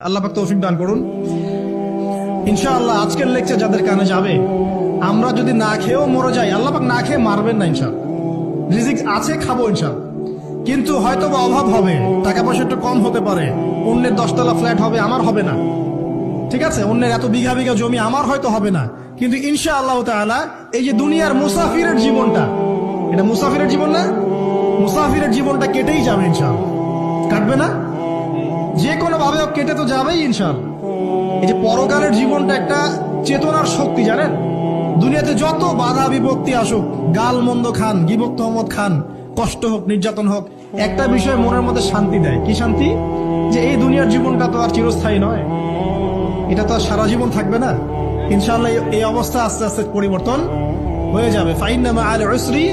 আল্লাহ পাক তৌফিক দান করুন। ইনশাআল্লাহ আজকের লেকচার যাদের কানে যাবে, আমরা যদি না খেয়েও মরে যাই, আল্লাহ পাক না খেয়ে মারবেন না ইনশাআল্লাহ। রিজিক আছে, খাবো ইনশাআল্লাহ। কিন্তু হয়তো বা অভাব হবে, টাকা পয়সা একটু কম হতে পারে, অন্যের 10 তলা ফ্ল্যাট হবে, আমার হবে না, ঠিক আছে, অন্যের এত বিঘা বিঘা জমি আমার হয়তো হবে না। কিন্তু ইনশাআল্লাহ তাআলা এই যে দুনিয়ার মুসাফিরের জীবনটা, এটা মুসাফিরের জীবন না, মুসাফিরের জীবনটা কেটেই যাবে ইনশাআল্লাহ। কাটবে না? যে কোনো ভাবে কেটে তো যাবেই ইনশাআল্লাহ। এই যে পরকালের জীবনটা একটা চেতনার শক্তি, জানেন, দুনিয়াতে যত বাধা বিপত্তি আসুক, গাল মন্দ খান, গিবত তহমত খান, কষ্ট হোক, নির্যাতন হোক, একটা বিষয় মনের মধ্যে শান্তি দেয়। কি শান্তি? যে এই দুনিয়ার জীবনটা তো আর চিরস্থায়ী নয়, এটা তো আর সারা জীবন থাকবে না। ইনশাআল্লাহ এই অবস্থা আস্তে আস্তে পরিবর্তন হয়ে যাবে। ফাইন্না মাআল উসরি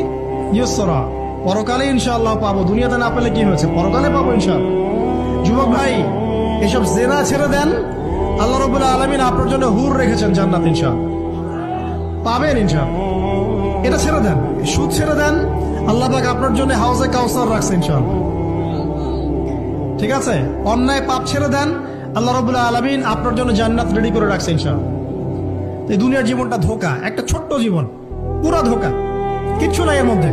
ইউসরা, পরকালে ইনশাআল্লাহ পাবো। দুনিয়াতে না পেলে কি হয়েছে, পরকালে পাবো ইনশাআল্লাহ। যুবক ভাই, এসব জেনা ছেড়ে দেন, আল্লাহ রাব্বুল আলামিন আপনার জন্য হুর রেখেছেন জান্নাত, ইনশাআল্লাহ পাবেন ইনশাআল্লাহ। এটা ছেড়ে দেন, সুদ ছেড়ে দেন, আল্লাহ পাক আপনার জন্য হাউজে কাউসার রাখছে ইনশাআল্লাহ, ঠিক আছে। অন্যায় পাপ ছেড়ে দেন, আল্লাহ রাব্বুল আলামিন আপনার জন্য জান্নাত রেডি করে রাখছে ইনশাআল্লাহ। এই দুনিয়ার জীবনটা ধোঁকা, একটা ছোট্ট জীবন, পুরা ধোঁকা, কিচ্ছু নাই এর মধ্যে।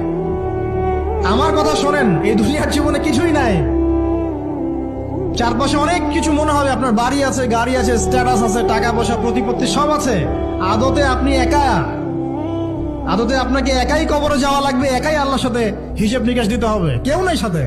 আমার কথা শোনেন, এই দুনিয়ার জীবনে কিছুই নাই। চারপাশে অনেক কিছু মনে হবে, আপনার বাড়ি আছে, গাড়ি আছে, স্ট্যাটাস আছে, টাকা পয়সা, প্রতিপত্তি সব আছে। আদতে আপনি একা, আদতে আপনাকে একাই কবরে যাওয়া লাগবে, একাই আল্লাহর সাথে হিসেব নিকাশ দিতে হবে, কেউ নাই সাথে।